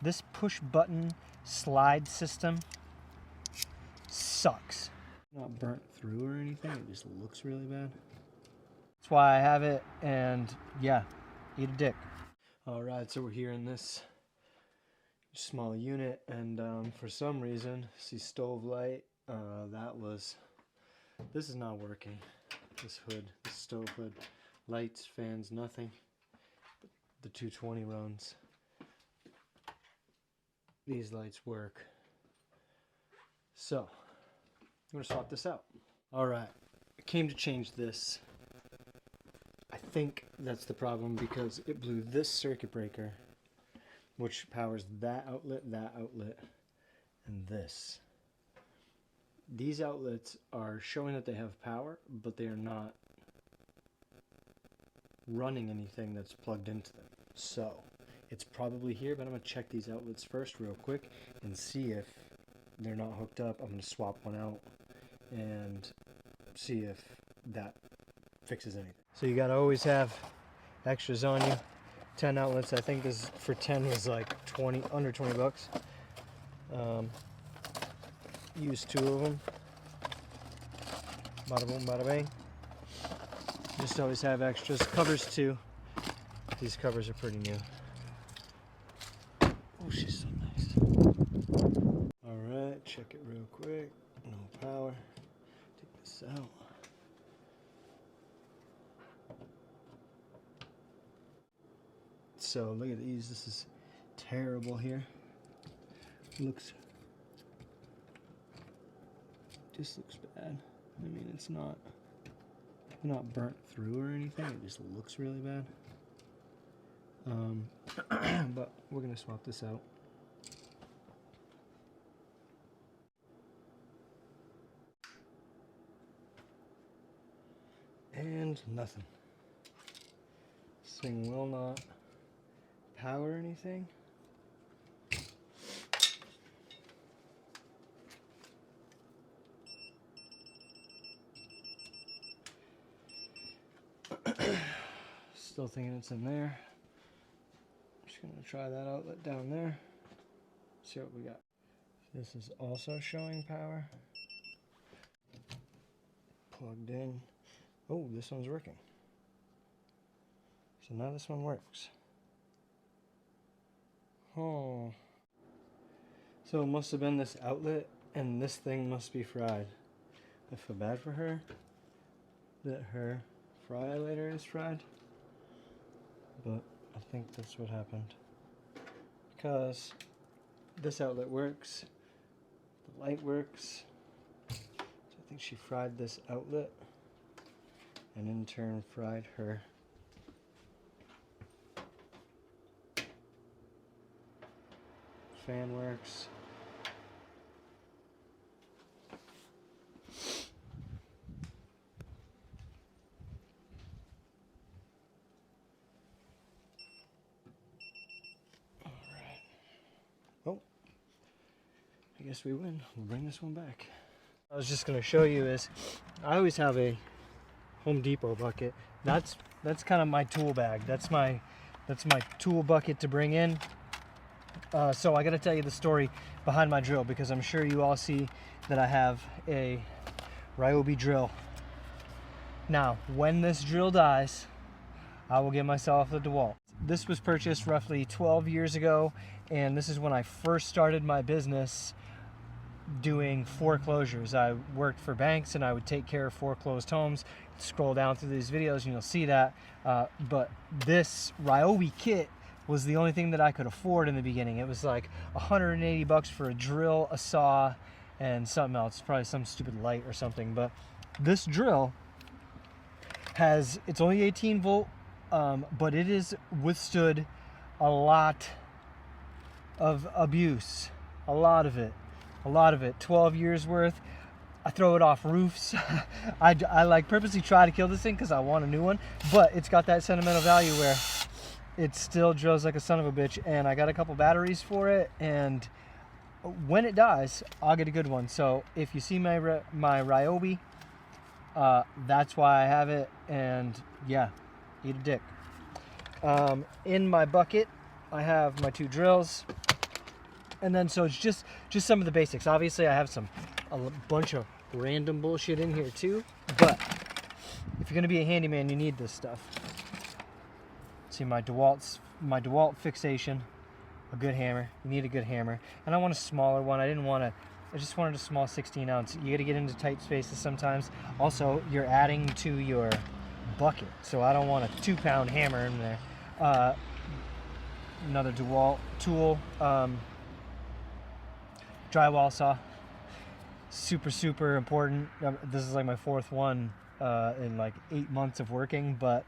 This push button slide system sucks. Not burnt through or anything, it just looks really bad. That's why I have it, and yeah, eat a dick. Alright, so we're here in this small unit, and for some reason, see stove light, this is not working. This hood, this stove hood, lights, fans, nothing. The 220 runs. These lights work. So, I'm gonna swap this out. Alright, I came to change this. I think that's the problem because it blew this circuit breaker, which powers that outlet, and this. These outlets are showing that they have power, but they are not running anything that's plugged into them. So, it's probably here, but I'm going to check these outlets first real quick and see if they're not hooked up. I'm going to swap one out and see if that fixes anything. So you got to always have extras on you. 10 outlets. I think this for 10 was like under 20 bucks. Used 2 of them. Bada boom, bada bang. Just always have extras. Covers too. These covers are pretty new. Oh, she's so nice. Alright, check it real quick. No power. Take this out. So look at these. This is terrible here. Just looks bad. I mean, it's not burnt through or anything. It just looks really bad. But we're gonna swap this out. And nothing. This thing will not power anything. Still thinking it's in there. Just gonna try that outlet down there. See what we got. This is also showing power. Plugged in. Oh, this one's working. So now this one works. Oh. So it must have been this outlet, and this thing must be fried. I feel bad for her that her fry-later is fried, but I think that's what happened. Because this outlet works, the light works, so I think she fried this outlet, and in turn fried her. Fan works. All right. Oh, I guess we win. We'll bring this one back. I was just going to show you is I always have a Home Depot bucket. That's kind of my tool bag. That's my tool bucket to bring in. So I got to tell you the story behind my drill, because I'm sure you all see that I have a Ryobi drill. Now, when this drill dies, I will get myself a DeWalt. This was purchased roughly 12 years ago, and this is when I first started my business doing foreclosures. I worked for banks and I would take care of foreclosed homes. Scroll down through these videos and you'll see that. But this Ryobi kit was the only thing that I could afford in the beginning. It was like 180 bucks for a drill, a saw, and something else, probably some stupid light or something. But this drill it's only 18 volt, but it has withstood a lot of abuse, a lot of it, 12 years worth. I throw it off roofs. I like purposely try to kill this thing because I want a new one, but it's got that sentimental value where it still drills like a son of a bitch, and I got a couple batteries for it, and when it dies, I'll get a good one. So if you see my Ryobi, that's why I have it, and yeah, eat a dick. In my bucket, I have my 2 drills. And then so it's just some of the basics. Obviously I have a bunch of random bullshit in here too, but if you're gonna be a handyman, you need this stuff. See my DeWalt fixation, a good hammer. You need a good hammer, and I want a smaller one. I just wanted a small 16 ounce. You got to get into tight spaces sometimes. Also, you're adding to your bucket, so I don't want a 2-pound hammer in there. Another DeWalt tool, drywall saw. Super important. This is like my 4th one in like 8 months of working, but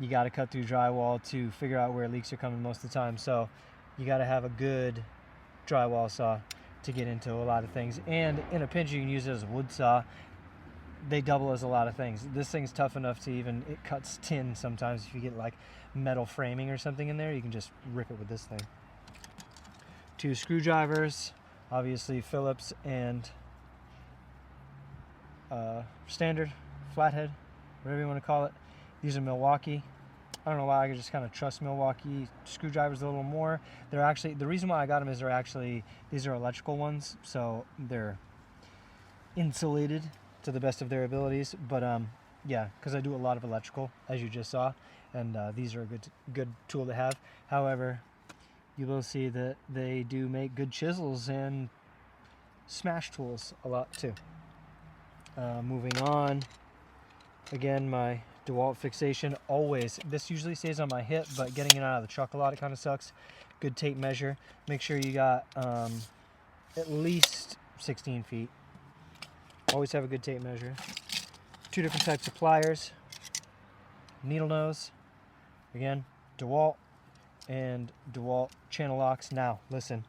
you got to cut through drywall to figure out where leaks are coming most of the time. So you got to have a good drywall saw to get into a lot of things. And in a pinch, you can use it as a wood saw. They double as a lot of things. This thing's tough enough to it cuts tin sometimes. If you get like metal framing or something in there, you can just rip it with this thing. 2 screwdrivers, obviously Phillips and standard, flathead, whatever you want to call it. These are Milwaukee. I don't know why, I could just kind of trust Milwaukee screwdrivers a little more. They're actually, the reason why I got them is these are electrical ones, so they're insulated to the best of their abilities. But yeah, because I do a lot of electrical, as you just saw, and these are a good tool to have. However, you will see that they do make good chisels and smash tools a lot too. Moving on, again, my DeWalt fixation. Always, this usually stays on my hip, but getting it out of the truck a lot, it kind of sucks. Good tape measure. Make sure you got at least 16 feet. Always have a good tape measure. 2 different types of pliers. Needle nose. Again, DeWalt and DeWalt channel locks. Now, listen.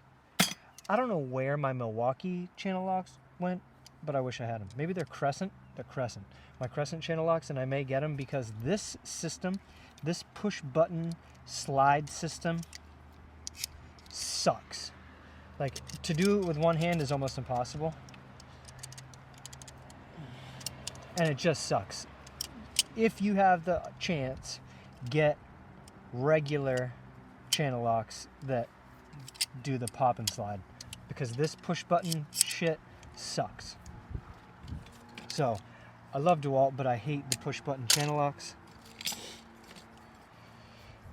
I don't know where my Milwaukee channel locks went, but I wish I had them. Maybe they're Crescent. They're Crescent. My Crescent channel locks, and I may get them because this system, this push button slide system, sucks. Like, to do it with one hand is almost impossible. And it just sucks. If you have the chance, get regular channel locks that do the pop and slide, because this push button shit sucks. So I love DeWalt, but I hate the push button channel locks.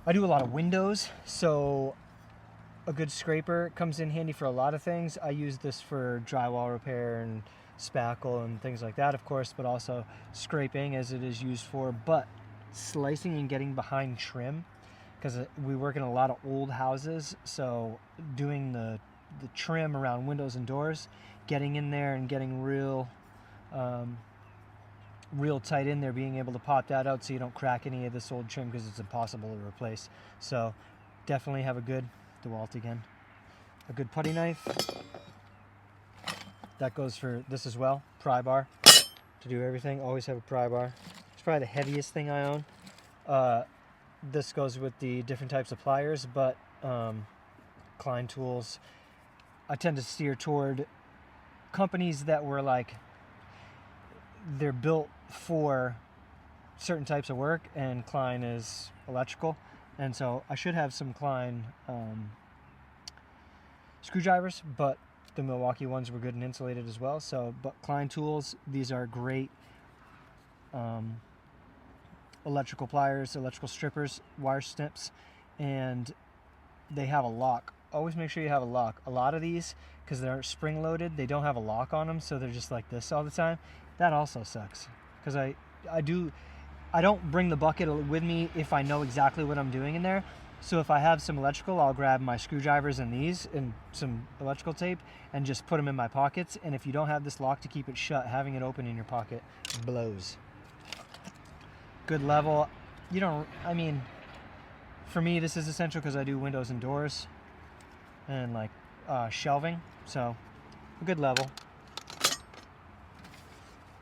I do a lot of windows, so a good scraper comes in handy for a lot of things. I use this for drywall repair and spackle and things like that, of course, but also scraping, as it is used for, but slicing and getting behind trim, because we work in a lot of old houses, so doing the trim around windows and doors, getting in there and getting real tight in there, being able to pop that out so you don't crack any of this old trim, because it's impossible to replace. So definitely have a good DeWalt again. A good putty knife. That goes for this as well. Pry bar to do everything. Always have a pry bar. It's probably the heaviest thing I own. This goes with the different types of pliers, but Klein tools. I tend to steer toward companies that were like, they're built for certain types of work, and Klein is electrical, and so I should have some Klein screwdrivers, but the Milwaukee ones were good and insulated as well. So, but Klein tools, these are great electrical pliers, electrical strippers, wire snips, and they have a lock. Always make sure you have a lock. A lot of these, because they're spring loaded, they don't have a lock on them, so they're just like this all the time. That also sucks, because I don't bring the bucket with me if I know exactly what I'm doing in there. So if I have some electrical, I'll grab my screwdrivers and these and some electrical tape and just put them in my pockets. And if you don't have this lock to keep it shut, having it open in your pocket blows. Good level. You don't, I mean, for me this is essential because I do windows and doors and like shelving. So a good level.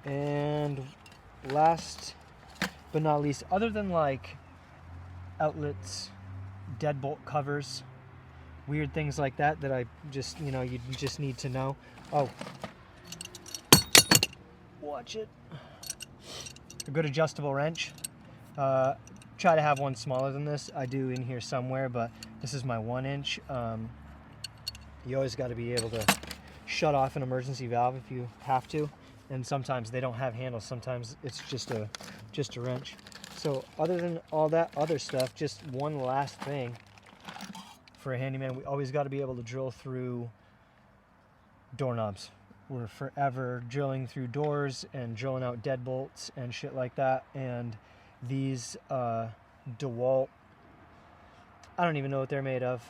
And last but not least, other than like outlets, deadbolt covers, weird things like that I just, you just need to know. Oh, watch it. A good adjustable wrench. Try to have one smaller than this. I do in here somewhere, but this is my 1 inch. You always got to be able to shut off an emergency valve if you have to, and sometimes they don't have handles. Sometimes it's just a wrench. So other than all that other stuff, just one last thing for a handyman, we always got to be able to drill through doorknobs. We're forever drilling through doors and drilling out deadbolts and shit like that. And these DeWalt, I don't even know what they're made of,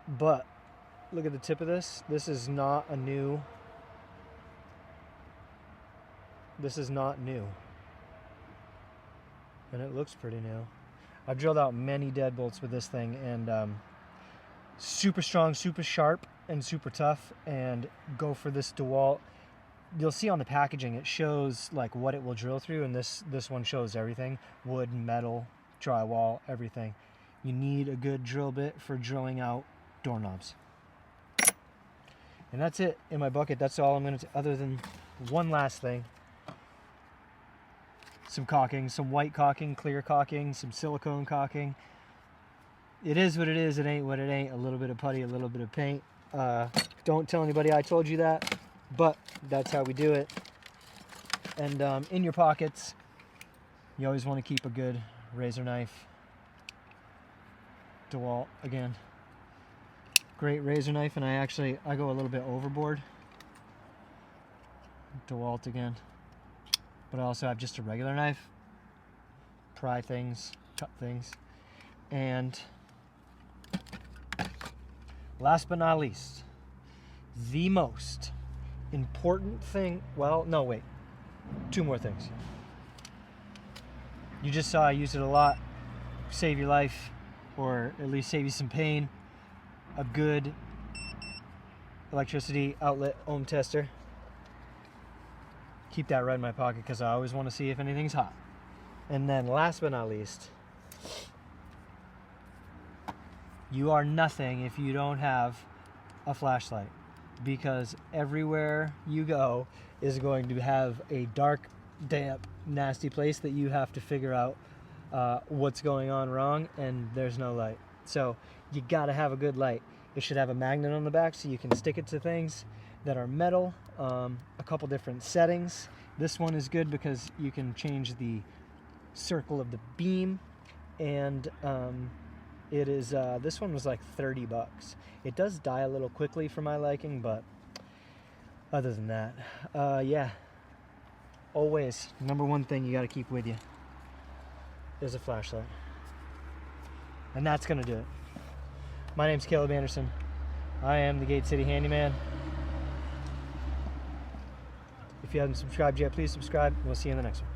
but look at the tip of this. This is not a new. This is not new. And it looks pretty new. I've drilled out many deadbolts with this thing, and super strong, super sharp, and super tough. And go for this DeWalt. You'll see on the packaging it shows like what it will drill through, and this one shows everything: wood, metal, drywall, everything. You need a good drill bit for drilling out doorknobs. And that's it in my bucket. That's all I'm going to, other than one last thing. Some caulking, some white caulking, clear caulking, some silicone caulking. It is what it is, it ain't what it ain't. A little bit of putty, a little bit of paint. Don't tell anybody I told you that, but that's how we do it. And in your pockets, you always want to keep a good razor knife. DeWalt, again. Great razor knife, and I go a little bit overboard. DeWalt again. But I also have just a regular knife. Pry things, cut things. And last but not least, the most important thing, well, no, wait. Two more things. You just saw I use it a lot. Save your life, or at least save you some pain. A good electricity outlet ohm tester. Keep that right in my pocket because I always want to see if anything's hot. And then last but not least, you are nothing if you don't have a flashlight, because everywhere you go is going to have a dark, damp, nasty place that you have to figure out what's going on wrong, and there's no light. So you gotta have a good light. It should have a magnet on the back so you can stick it to things that are metal. A couple different settings. This one is good because you can change the circle of the beam, and it is this one was like $30. It does die a little quickly for my liking, but other than that, yeah, always number one thing you got to keep with you is a flashlight, and that's gonna do it. My name's Caleb Anderson. I am the Gate City Handyman. If you haven't subscribed yet, please subscribe. We'll see you in the next one.